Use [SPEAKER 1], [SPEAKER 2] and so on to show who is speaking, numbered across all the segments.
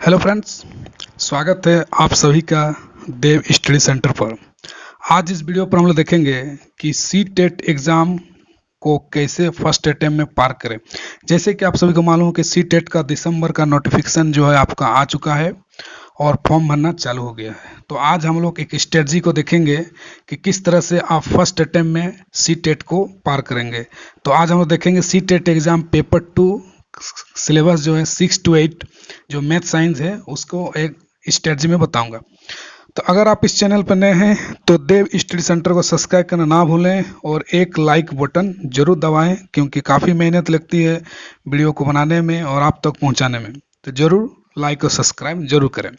[SPEAKER 1] Hello friends, स्वागत है आप सभी का देव स्टडी सेंटर पर। आज इस वीडियो पर हम लोग देखेंगे कि सी टेट एग्ज़ाम को कैसे फर्स्ट अटेम्प्ट में पार करें। जैसे कि आप सभी को मालूम है कि सी टेट का दिसंबर का नोटिफिकेशन जो है आपका आ चुका है और फॉर्म भरना चालू हो गया है। तो आज हम लोग एक स्ट्रेटजी को देखेंगे कि किस तरह से आप फर्स्ट अटेम्प्ट में सी टेट को पार करेंगे। तो आज हम लोग देखेंगे C TET exam paper 2 syllabus जो है 6 to 8 जो मैथ साइंस है उसको एक स्ट्रेटजी में बताऊंगा। तो अगर आप इस चैनल पर नए हैं तो देव स्टडी सेंटर को सब्सक्राइब करना ना भूलें और एक लाइक बटन जरूर दबाएं, क्योंकि काफ़ी मेहनत लगती है वीडियो को बनाने में और आप तक पहुंचाने में। तो जरूर लाइक और सब्सक्राइब जरूर करें।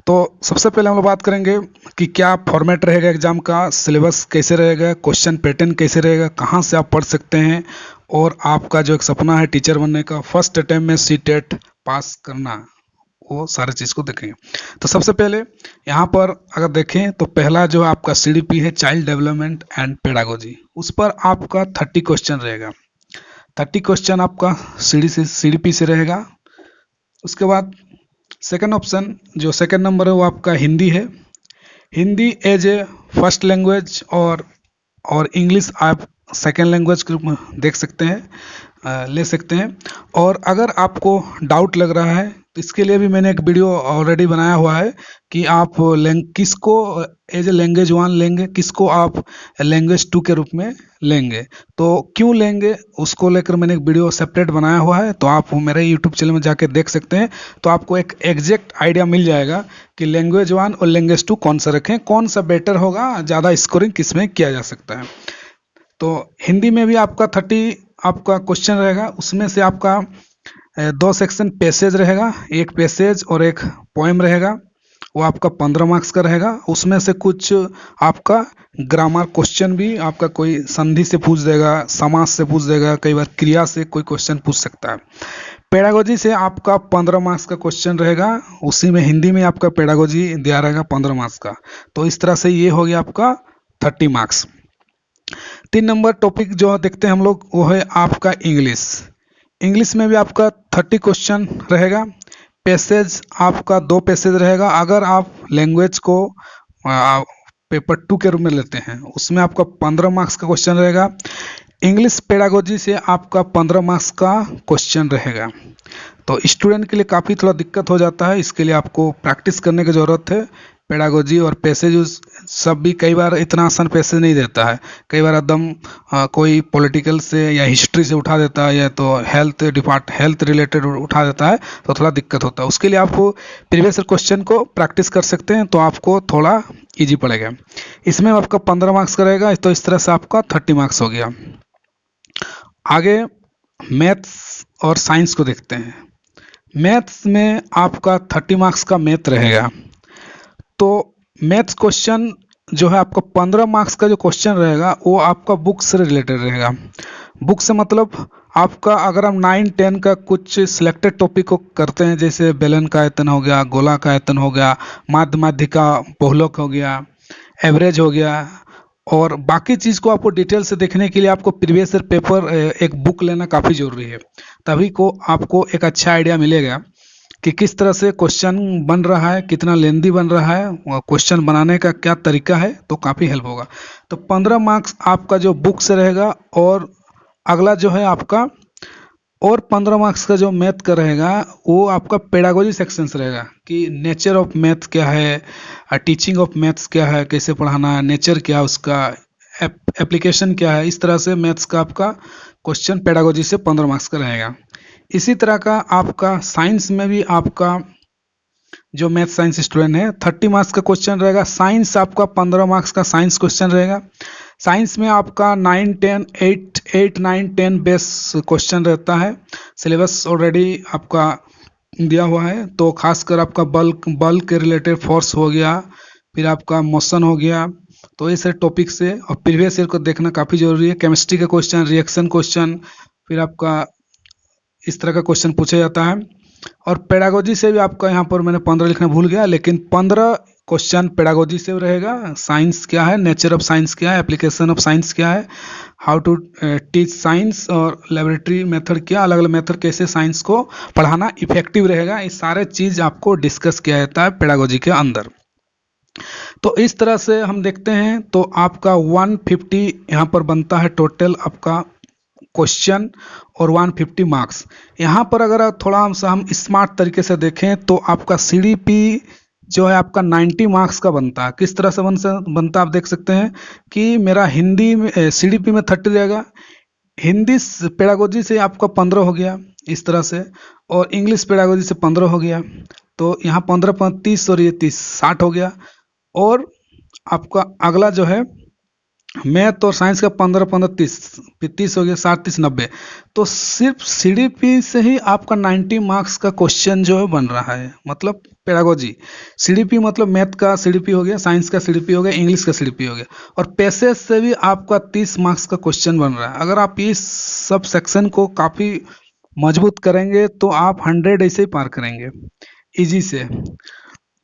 [SPEAKER 1] तो सबसे पहले हम लोग बात करेंगे कि क्या फॉर्मेट रहेगा एग्जाम का, सिलेबस कैसे रहेगा, क्वेश्चन पैटर्न कैसे रहेगा, कहाँ से आप पढ़ सकते हैं और आपका जो एक सपना है टीचर बनने का, फर्स्ट अटेम्प्ट में सी टेट पास करना, वो सारे चीज़ को देखेंगे। तो सबसे पहले यहाँ पर अगर देखें तो पहला जो आपका CDP है, चाइल्ड डेवलपमेंट एंड पेडागोजी, उस पर आपका 30 क्वेश्चन रहेगा। 30 क्वेश्चन आपका CDP से रहेगा। उसके बाद सेकंड ऑप्शन जो सेकंड नंबर है वो आपका हिंदी है। Hindi as a first language और इंग्लिश आप सेकेंड लैंग्वेज के रूप में देख सकते हैं, ले सकते हैं। और अगर आपको डाउट लग रहा है तो इसके लिए भी मैंने एक वीडियो ऑलरेडी बनाया हुआ है कि आप किसको एज ए लैंग्वेज 1 लेंगे, किसको आप लैंग्वेज 2 के रूप में लेंगे, तो क्यों लेंगे, उसको लेकर मैंने एक वीडियो सेपरेट बनाया हुआ है। तो आप मेरे यूट्यूब चैनल में जाके देख सकते हैं, तो आपको एक एग्जैक्ट आइडिया मिल जाएगा कि लैंग्वेज 1 और लैंग्वेज 2 कौन सा रखें, कौन सा बेटर होगा, ज़्यादा स्कोरिंग किस में किया जा सकता है। तो हिंदी में भी आपका 30 आपका क्वेश्चन रहेगा। उसमें से आपका 2 सेक्शन पैसेज रहेगा, एक पैसेज और एक पोएम रहेगा, वो आपका 15 मार्क्स का रहेगा। उसमें से कुछ आपका ग्रामर क्वेश्चन भी आपका कोई संधि से पूछ देगा, समास से पूछ देगा, कई बार क्रिया से कोई क्वेश्चन पूछ सकता है। पेडागोजी से आपका 15 मार्क्स का क्वेश्चन रहेगा, उसी में हिंदी में आपका पेडागोजी दिया रहेगा 15 मार्क्स का। तो इस तरह से ये हो गया आपका 30 मार्क्स। 3 नंबर टॉपिक जो देखते हैं हम लोग वो है आपका इंग्लिश। इंग्लिश में भी आपका 30 क्वेश्चन रहेगा। पैसेज आपका 2 पैसेज रहेगा। अगर आप लैंग्वेज को पेपर 2 के रूप में लेते हैं उसमें आपका 15 मार्क्स का क्वेश्चन रहेगा। इंग्लिश पेडागोजी से आपका 15 मार्क्स का क्वेश्चन रहेगा। तो स्टूडेंट के लिए काफ़ी थोड़ा दिक्कत हो जाता है, इसके लिए आपको प्रैक्टिस करने की ज़रूरत है। पेडागोजी और पैसेज सब भी कई बार इतना आसान पैसेज नहीं देता है, कई बार एकदम कोई पॉलिटिकल से या हिस्ट्री से उठा देता है या तो हेल्थ रिलेटेड उठा देता है, तो थोड़ा दिक्कत होता है। उसके लिए आप प्रीवियस क्वेश्चन को प्रैक्टिस कर सकते हैं, तो आपको थोड़ा ईजी पड़ेगा। इसमें आपका 15 मार्क्स का रहेगा, तो इस तरह से आपका 30 मार्क्स हो गया। आगे मैथ्स और साइंस को देखते हैं। मैथ्स में आपका 30 मार्क्स का मैथ रहेगा। तो मैथ्स क्वेश्चन जो है आपका 15 मार्क्स का जो क्वेश्चन रहेगा वो आपका बुक से रिलेटेड रहेगा। बुक से मतलब आपका अगर हम 9-10 का कुछ सिलेक्टेड टॉपिक को करते हैं, जैसे बेलन का आयतन हो गया, गोला का आयतन हो गया, माध्यिका बहुलक हो गया, एवरेज हो गया, और बाकी चीज़ को आपको डिटेल से देखने के लिए आपको प्रीवियस ईयर पेपर एक बुक लेना काफ़ी ज़रूरी है। तभी को आपको एक अच्छा आइडिया मिलेगा कि किस तरह से क्वेश्चन बन रहा है, कितना लेंदी बन रहा है, क्वेश्चन बनाने का क्या तरीका है, तो काफ़ी हेल्प होगा। तो 15 मार्क्स आपका जो बुक से रहेगा, और अगला जो है आपका और 15 मार्क्स का जो मैथ का रहेगा वो आपका पेडागोजी सेक्शन से रहेगा कि नेचर ऑफ मैथ क्या है, टीचिंग ऑफ मैथ्स क्या है, कैसे पढ़ाना है, नेचर क्या है उसका, एप्लीकेशन क्या है। इस तरह से मैथ्स का आपका क्वेश्चन पेडागोजी से 15 मार्क्स का रहेगा। इसी तरह का आपका साइंस में भी आपका जो मैथ साइंस स्टूडेंट है 30 मार्क्स का क्वेश्चन रहेगा। साइंस आपका 15 मार्क्स का साइंस क्वेश्चन रहेगा। साइंस में आपका 9-10 बेस क्वेश्चन रहता है। सिलेबस ऑलरेडी आपका दिया हुआ है, तो खासकर आपका बल्क के रिलेटेड फोर्स हो गया, फिर आपका मोशन हो गया, तो ऐसे टॉपिक से और प्रीवियस ईयर को देखना काफ़ी ज़रूरी है। केमिस्ट्री का क्वेश्चन, रिएक्शन क्वेश्चन, फिर आपका इस तरह का क्वेश्चन पूछा जाता है। और पेडागोजी से भी आपका यहाँ पर मैंने 15 लिखना भूल गया, लेकिन 15 क्वेश्चन पेडागोजी से रहेगा, साइंस क्या है, नेचर ऑफ साइंस क्या है, एप्लीकेशन ऑफ साइंस क्या है, हाउ टू टीच साइंस और लेबोरेटरी मेथड क्या, अलग अलग मेथड कैसे साइंस को पढ़ाना इफेक्टिव रहेगा, ये सारे चीज़ आपको डिस्कस किया जाता है पेडागोजी के अंदर। तो इस तरह से हम देखते हैं तो आपका 150 यहाँ पर बनता है टोटल आपका क्वेश्चन और 150 मार्क्स। यहाँ पर अगर थोड़ा हम स्मार्ट तरीके से देखें तो आपका सीडीपी जो है आपका 90 मार्क्स का बनता है। किस तरह से बनता आप देख सकते हैं कि मेरा हिंदी में सीडीपी में 30 रहेगा, हिंदी पेडागोजी से आपका 15 हो गया इस तरह से, और इंग्लिश पेडागोजी से 15 हो गया, तो यहाँ 15 30 और ये 30 60 हो गया। और आपका अगला जो है मैथ और साइंस का 15 15 30 हो गया, 60 30 90। तो सिर्फ सीडीपी से ही आपका 90 मार्क्स का क्वेश्चन जो है बन रहा है, मतलब पेडागोजी। सीडीपी मतलब मैथ का सीडीपी हो गया, साइंस का सीडीपी हो गया, इंग्लिश का सीडीपी हो गया, और पैसेज से भी आपका 30 मार्क्स का क्वेश्चन बन रहा है। अगर आप इस सब सेक्शन को काफ़ी मजबूत करेंगे तो आप 100 ऐसे ही पार करेंगे इजी से।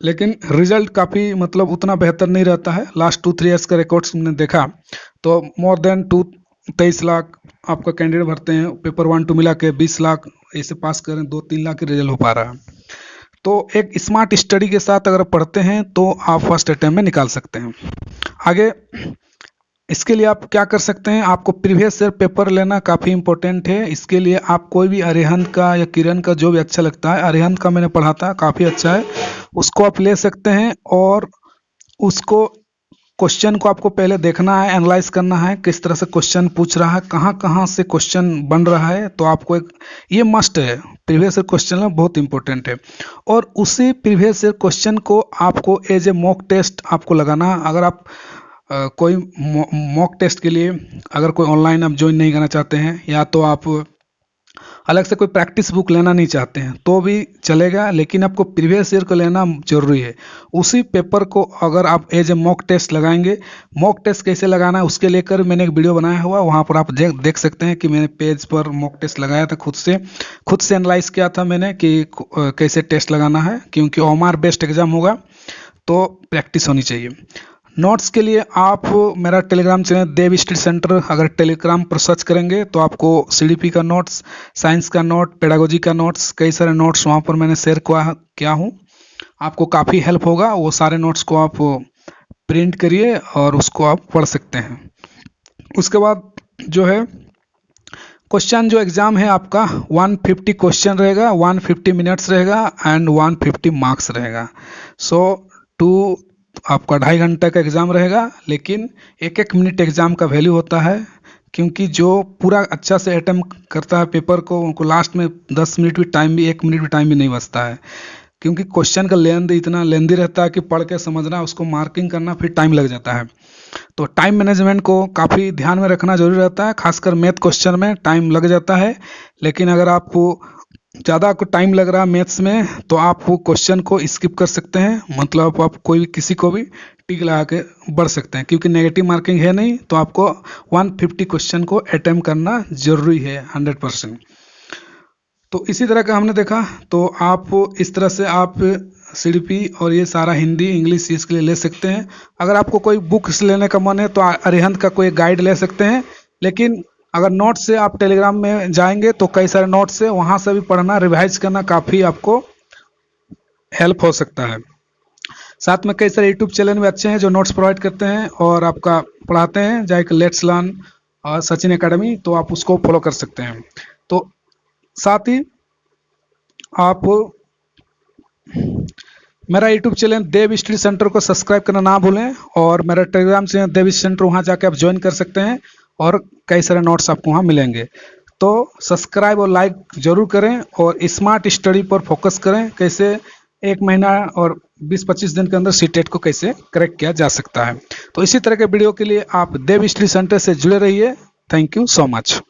[SPEAKER 1] लेकिन रिजल्ट काफ़ी मतलब उतना बेहतर नहीं रहता है। लास्ट 2-3 ईयर्स का रिकॉर्ड्स हमने देखा तो मोर देन 23 लाख आपका कैंडिडेट भरते हैं, पेपर 1 2 मिला के 20 लाख ऐसे पास करें, 2-3 लाख के रिजल्ट हो पा रहा है। तो एक स्मार्ट स्टडी के साथ अगर पढ़ते हैं तो आप फर्स्ट अटेम्प्ट में निकाल सकते हैं। आगे इसके लिए आप क्या कर सकते हैं, आपको प्रीवियस ईयर पेपर लेना काफ़ी इंपॉर्टेंट है। इसके लिए आप कोई भी अरिहंत का या किरण का जो भी अच्छा लगता है, अरिहंत का मैंने पढ़ा था काफ़ी अच्छा है, उसको आप ले सकते हैं। और उसको क्वेश्चन को आपको पहले देखना है, एनालाइज करना है किस तरह से क्वेश्चन पूछ रहा है, कहाँ कहाँ से क्वेश्चन बन रहा है। तो आपको एक ये मस्ट है, प्रीवियस ईयर क्वेश्चन में बहुत इंपॉर्टेंट है। और उसी प्रीवियस ईयर क्वेश्चन को आपको एज ए मॉक टेस्ट आपको लगाना। अगर आप कोई मॉक टेस्ट के लिए अगर कोई ऑनलाइन आप ज्वाइन नहीं करना चाहते हैं, या तो आप अलग से कोई प्रैक्टिस बुक लेना नहीं चाहते हैं तो भी चलेगा, लेकिन आपको प्रीवियस ईयर को लेना जरूरी है। उसी पेपर को अगर आप एज ए मॉक टेस्ट लगाएंगे, मॉक टेस्ट कैसे लगाना है उसके लेकर मैंने एक वीडियो बनाया हुआ, वहाँ पर आप देख सकते हैं कि मैंने पेज पर मॉक टेस्ट लगाया था, खुद से एनालाइज किया था मैंने कि कैसे टेस्ट लगाना है, क्योंकि ओमार बेस्ड एग्जाम होगा तो प्रैक्टिस होनी चाहिए। नोट्स के लिए आप मेरा टेलीग्राम चैनल देव स्टडी सेंटर अगर टेलीग्राम पर सर्च करेंगे तो आपको सीडीपी का नोट्स, साइंस का नोट, पेडागोजी का नोट्स, कई सारे नोट्स वहाँ पर मैंने शेयर किया हूँ, आपको काफ़ी हेल्प होगा। वो सारे नोट्स को आप प्रिंट करिए और उसको आप पढ़ सकते हैं। उसके बाद जो है क्वेश्चन जो एग्ज़ाम है आपका 150 क्वेश्चन रहेगा, 150 मिनट्स रहेगा एंड 150 मार्क्स रहेगा। सो आपका 2.5 घंटे का एग्ज़ाम रहेगा, लेकिन 1-1 मिनट एग्ज़ाम का वैल्यू होता है, क्योंकि जो पूरा अच्छा से अटेम्प्ट करता है पेपर को, उनको लास्ट में 10 मिनट भी टाइम भी 1 मिनट भी टाइम भी नहीं बचता है, क्योंकि क्वेश्चन का लेंथ इतना लेंदी रहता है कि पढ़ के समझना, उसको मार्किंग करना फिर टाइम लग जाता है। तो टाइम मैनेजमेंट को काफ़ी ध्यान में रखना जरूरी रहता है, खासकर मैथ क्वेश्चन में टाइम लग जाता है। लेकिन अगर आपको ज़्यादा आपको टाइम लग रहा है मैथ्स में तो आप वो क्वेश्चन को स्किप कर सकते हैं, मतलब आप कोई भी किसी को भी टिक लगा के बढ़ सकते हैं, क्योंकि नेगेटिव मार्किंग है नहीं। तो आपको 150 क्वेश्चन को अटेम्प्ट करना जरूरी है 100%। तो इसी तरह का हमने देखा, तो आप इस तरह से आप सीडीपी और ये सारा हिंदी इंग्लिश इसके लिए ले सकते हैं। अगर आपको कोई बुक्स लेने का मन है तो अरिहंत का कोई गाइड ले सकते हैं, लेकिन अगर नोट से आप टेलीग्राम में जाएंगे तो कई सारे नोट्स से वहाँ से भी पढ़ना, रिवाइज करना काफ़ी आपको हेल्प हो सकता है। साथ में कई सारे यूट्यूब चैनल भी अच्छे हैं जो नोट्स प्रोवाइड करते हैं और आपका पढ़ाते हैं, जैसे लेट्स लर्न और सचिन एकेडमी, तो आप उसको फॉलो कर सकते हैं। तो साथ ही आप मेरा यूट्यूब चैनल देव स्टडी सेंटर को सब्सक्राइब करना ना भूलें, और मेरा टेलीग्राम चैनल देव स्टडी सेंटर, वहाँ जाके आप ज्वाइन कर सकते हैं और कई सारे नोट्स आपको वहाँ मिलेंगे। तो सब्सक्राइब और लाइक जरूर करें और स्मार्ट स्टडी पर फोकस करें, कैसे 1 महीना और 20-25 दिन के अंदर सीटेट को कैसे क्रैक किया जा सकता है। तो इसी तरह के वीडियो के लिए आप देव स्टडी सेंटर से जुड़े रहिए। Thank you so much.